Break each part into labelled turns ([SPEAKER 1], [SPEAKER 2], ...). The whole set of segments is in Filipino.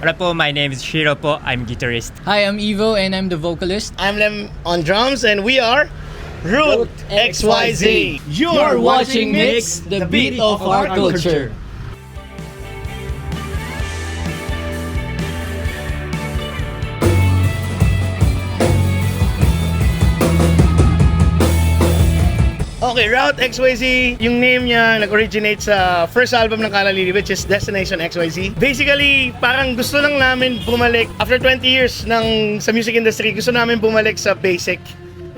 [SPEAKER 1] Hola po, my name is Shiro po. I'm guitarist.
[SPEAKER 2] Hi, I'm Evo and I'm the vocalist.
[SPEAKER 3] I'm Lem on drums and we are Root XYZ.
[SPEAKER 2] You're watching Mix, the beat of our culture.
[SPEAKER 3] Okay, Route XYZ, yung name niya nag-originate sa first album ng Kalalili, which is Destination XYZ. Basically, parang gusto lang namin bumalik, after 20 years sa music industry, gusto namin bumalik sa basic,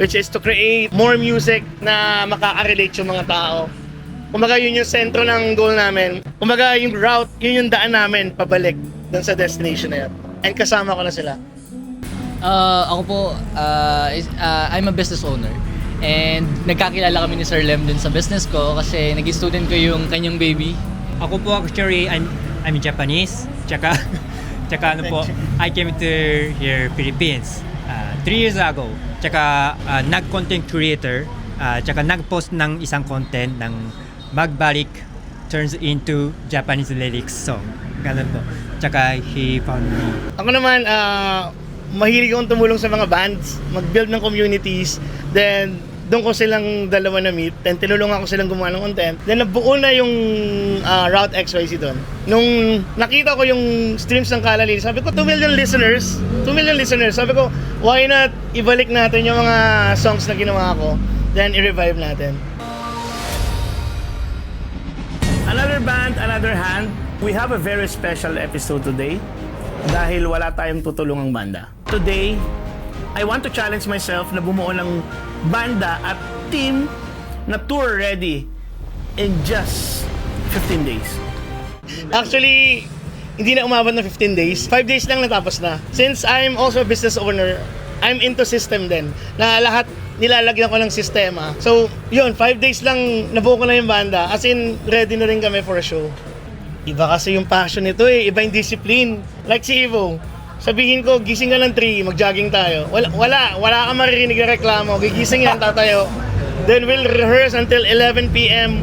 [SPEAKER 3] which is to create more music na makaka-relate yung mga tao. Kumbaga, yun yung sentro ng goal namin. Kumbaga, yung route, yun yung daan namin pabalik dun sa destination na yun. And kasama ko na sila.
[SPEAKER 2] Ako po, I'm a business owner. And nagkakilala kami ni Sir Lem dun sa business ko kasi nag-student ko yung kanyang baby.
[SPEAKER 1] Ako po actually, I'm Japanese. Tsaka ano po, I came to here, Philippines 3 years ago. Tsaka nag-content creator. Tsaka nag-post ng isang content ng Magbalik turns into Japanese lyrics song. Ganun po. Tsaka he found me.
[SPEAKER 3] Ako naman, mahilig akong tumulong sa mga bands, mag-build ng communities, then doon ko silang dalawa na meet, then tinulungan ko silang gumawa ng content. Then nabuo na yung Route XYZ doon. Nung nakita ko yung streams ng Kalalili, sabi ko 2 million listeners. Sabi ko, why not ibalik natin yung mga songs na ginawa ko, then i-revive natin.
[SPEAKER 4] Another band, another hand. We have a very special episode today dahil wala tayong tutulungang banda. Today, I want to challenge myself na bumuo ng banda at team na tour ready in just 15 days.
[SPEAKER 3] Actually, hindi na umabot ng 15 days. 5 days lang natapos na. Since I'm also a business owner, I'm into system din. Na lahat nilalagyan ko ng sistema. So, yun, 5 days lang nabuo ko na yung banda. As in, ready na rin kami for a show. Iba kasi yung passion nito eh. Iba yung discipline. Like si Evo. Sabihin ko, gising ka ng 3, mag-jogging tayo. Wala kang maririnig na reklamo. Gigising yan, tatayo. Then we'll rehearse until 11 p.m.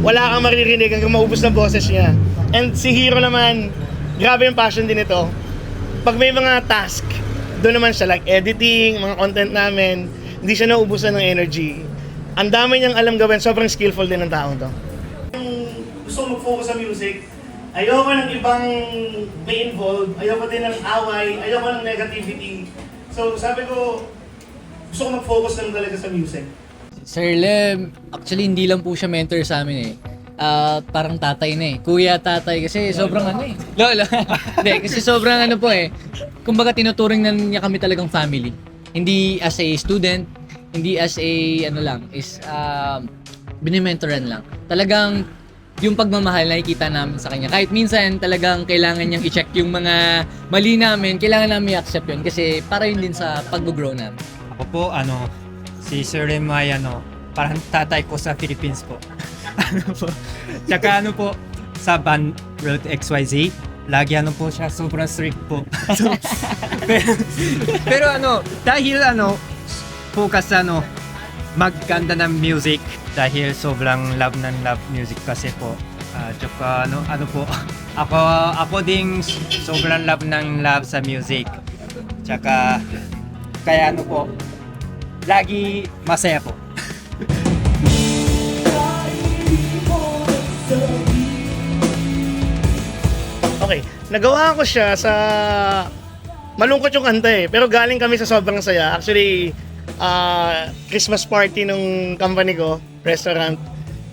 [SPEAKER 3] Wala kang maririnig hanggang maubos na boses niya. And si Hero naman, grabe yung passion din ito. Pag may mga task, doon naman siya, like editing, mga content namin, hindi siya naubusan ng energy. Ang dami niyang alam gawin, sobrang skillful din ng taong to. Gusto ko mag-focus sa music, ayoko ng ibang may involved, ayoko din ng away, ayoko ng negativity. So sabi ko, gusto ko mag-focus lang talaga sa music.
[SPEAKER 2] Sir Lem, actually hindi lang po siya mentor sa amin eh. Parang tatay na eh. Kuya, tatay kasi sobrang ano eh. Lola. Hindi, kasi sobrang ano po eh. Kumbaga tinuturing na niya kami talagang family. Hindi as a student, hindi as a ano lang, is binimentoran lang. Talagang yung pagmamahal nakikita namin sa kanya. Kahit minsan talagang kailangan niyang i-check yung mga mali namin, kailangan namin i-accept yun kasi para yun din sa pag-grow namin.
[SPEAKER 1] Ako po, si Sir Rem ay parang tatay ko sa Philippines po. Tsaka sa band Route XYZ, lagi po siya, sobrang strict po. So, pero dahil focus magganda ng music, dahil sobrang love music kasi po. Tsaka po, ako ding sobrang love sa music. Tsaka kaya po, lagi masaya po.
[SPEAKER 3] Okay, nagawa ko siya sa malungkot yung kanta eh, pero galing kami sa sobrang saya. Actually, Christmas party nung company ko, restaurant.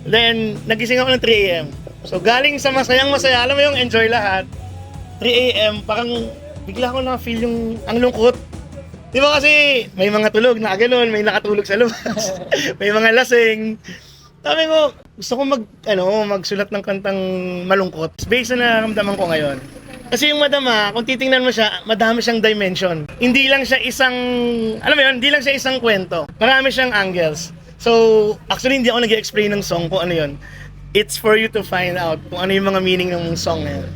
[SPEAKER 3] Then, nagising ako ng 3 a.m. So, galing sa masayang masaya, alam mo yung enjoy lahat. 3 a.m., parang bigla ko na-feel yung ang lungkot. Di ba kasi may mga tulog na gano'n, may nakatulog sa labas, may mga lasing. Sabi ko, gusto ko magsulat ng kantang malungkot. Based na nararamdaman ko ngayon. Kasi yung madama, kung titingnan mo siya, madami siyang dimension. Hindi lang siya hindi lang siya isang kwento. Marami siyang angles. So, actually hindi ako nag-explain ng song kung ano yun. It's for you to find out kung ano yung mga meaning ng song na yun.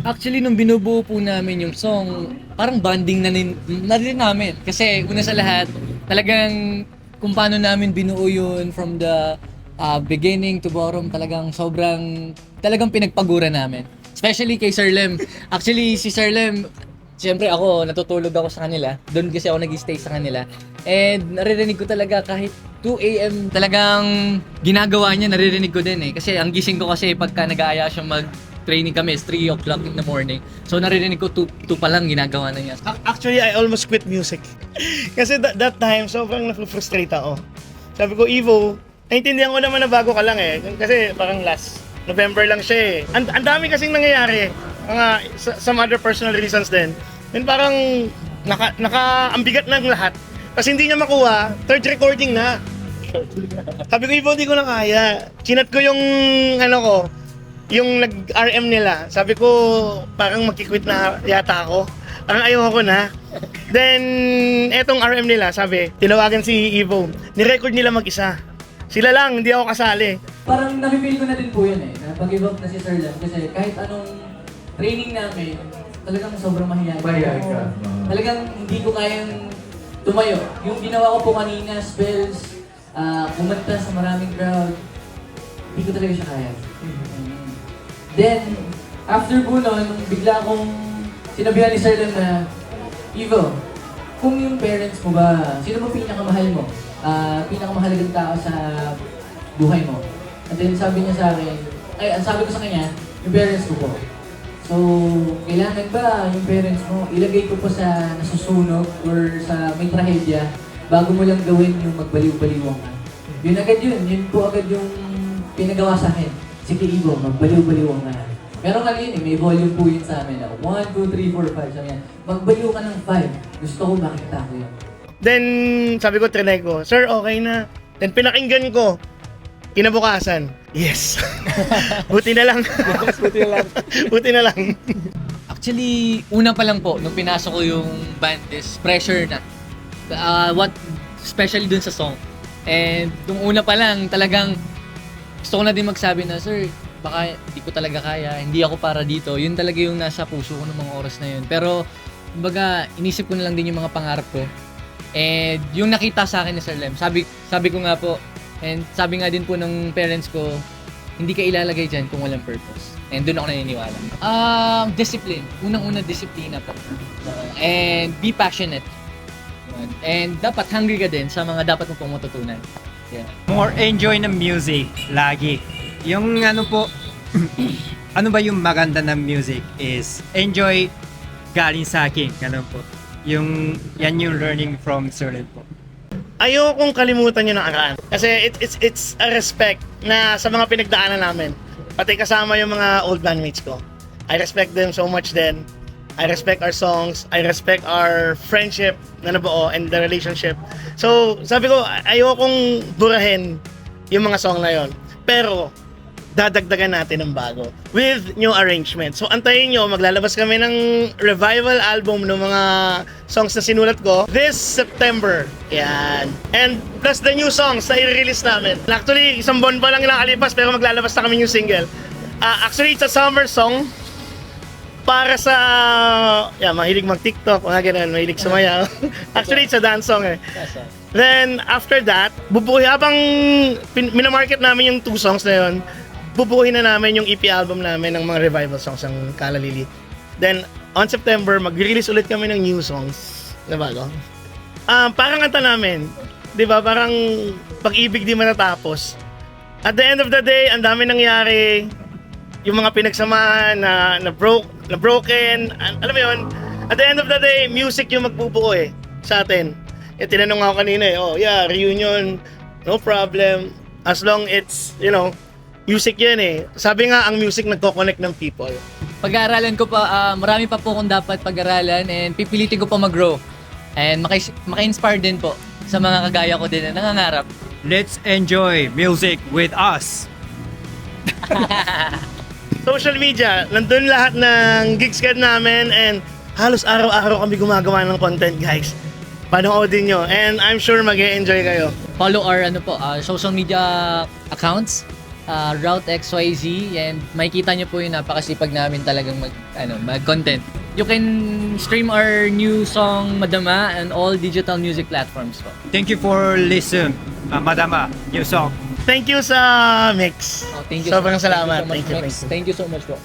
[SPEAKER 2] Actually, nung binubuo po namin yung song, parang bonding na rin namin. Kasi una sa lahat, talagang kung paano namin binuo yun from the beginning to bottom, talagang pinagpagura namin. Especially kay Sir Lem. Actually, si Sir Lem, siyempre ako, natutulog ako sa kanila. Doon kasi ako nag-stay sa kanila. And naririnig ko talaga kahit 2 a.m. talagang ginagawa niya, naririnig ko din eh. Kasi ang gising ko kasi pagka nag-aaya siya mag-training kami is 3 o'clock in the morning. So naririnig ko 2 pa lang ginagawa na niya.
[SPEAKER 3] Actually, I almost quit music. Kasi that time, sobrang na-frustrate ako. Sabi ko, Evo, naintindihan ko naman na bago ka lang eh. Kasi parang last November lang siya eh. Ang dami kasing nangyayari. Mga some other personal reasons din. And parang ang bigat ng lahat. Kasi hindi niya makuha, third recording na. Sabi ko, Evo, di ko na kaya. Chinat ko yung yung nag-RM nila. Sabi ko, parang magkikwit na yata ako. Parang ayoko na. Then, etong RM nila, sabi, tinawagan si Evo. Ni-record nila mag-isa. Sila lang, hindi ako kasali.
[SPEAKER 2] Parang napipil ko na din po yun eh, na pag-give up na si Sir Lem. Kasi kahit anong training namin, talagang sobrang mahihayin.
[SPEAKER 5] Mahihayin ka.
[SPEAKER 2] Talagang hindi ko kayang tumayo. Yung ginawa ko po kanina, spells, kumanta sa maraming crowd, hindi ko talaga siya kaya. Then, after po nun, bigla akong sinabihan ni Sir Lem na, Evo, kung yung parents mo ba, sino ba pinakamahal mo? Pinakamahalagang tao sa buhay mo? And then sabi niya sa akin, ang sabi ko sa kanya, yung parents ko po. So, kailangan ba yung parents mo, ilagay ko po sa nasusunog or sa may trahedya bago mo lang gawin yung magbaliw-baliwang ka. Yun agad yun po agad yung pinagawa sa akin. Sige Evo, magbaliw-baliwang ka. Pero kanina, may volume po yun sa amin na 1, 2, 3, 4, 5. Sabi niya, magbaliw ka ng 5. Gusto ko makita ko yun.
[SPEAKER 3] Then, sabi ko, trinay ko, Sir, okay na. Then, pinakinggan ko. Kinabukasan, yes. Buti na lang. Buti na lang.
[SPEAKER 2] Actually, una pa lang po, nung pinasok ko yung band is pressure na. Especially dun sa song. And nung una pa lang, talagang gusto ko na din magsabi na, Sir, baka hindi ko talaga kaya, hindi ako para dito. Yun talaga yung nasa puso ko ng mga oras na yun. Pero, kumbaga, inisip ko na lang din yung mga pangarap ko. And yung nakita sa akin ni Sir Lem, sabi ko nga po, and sabi nga din po ng parents ko, hindi ka ilalagay dyan kung walang purpose. And doon ako naniniwala. Discipline. Unang-una, disiplina po. And be passionate. And dapat hungry ka din sa mga dapat mo pong matutunan. Yeah.
[SPEAKER 1] More enjoy ng music lagi. Yung po, ano ba yung maganda ng music is enjoy galing sa akin. Ganun po. Yan yung learning from Sir Lem po.
[SPEAKER 3] Ayokong kalimutan yun ng nakaraan. Kasi it's a respect na sa mga pinagdaanan namin. Pati kasama yung mga old bandmates ko. I respect them so much then. I respect our songs. I respect our friendship na nabuo and the relationship. So, sabi ko, ayokong burahin yung mga song na yon. Pero, dadagdagan natin ng bago with new arrangements. So, antayin nyo, maglalabas kami ng revival album ng mga songs na sinulat ko this September. Yan. And plus the new songs na i-release namin. Actually, isang buwan pa lang nakalipas pero maglalabas na kami yung single. Actually, it's a summer song para sa mahilig mag-TikTok, mga ganun, mahilig sumayaw. Actually, it's a dance song eh. Then, after that, habang minamarket namin yung 2 songs na yun, bubuhin na namin yung EP album namin ng mga revival songs ng Kalalili. Then, on September, mag-release ulit kami ng new songs na bago. Parang kanta namin, di ba? Parang pag-ibig di matatapos. At the end of the day, ang dami nangyari, yung mga pinagsamahan na broken, alam mo yun, at the end of the day, music yung magbubuo eh, sa atin. Tinanong ako kanina reunion, no problem, as long it's, music yan eh. Sabi nga, ang music nagko-connect ng people.
[SPEAKER 2] Pag-aaralan ko pa, marami pa po akong dapat pag-aralan and pipilitin ko pa mag-grow. And maka-inspire din po sa mga kagaya ko din na nangangarap.
[SPEAKER 1] Let's enjoy music with us.
[SPEAKER 3] Social media, nandun lahat ng gigs card namin and halos araw-araw kami gumagawa ng content, guys. Panoodin nyo and I'm sure mag-e-enjoy kayo.
[SPEAKER 2] Follow our social media accounts, Route XYZ, and makikita nyo po yung napakasipag namin talagang mag-content. You can stream our new song Madama on all digital music platforms po.
[SPEAKER 1] Thank you for listening, Madama, new song.
[SPEAKER 3] Thank you sa mix.
[SPEAKER 2] Thank you
[SPEAKER 3] Sobrang
[SPEAKER 2] so much.
[SPEAKER 3] salamat.
[SPEAKER 2] Thank you so much po.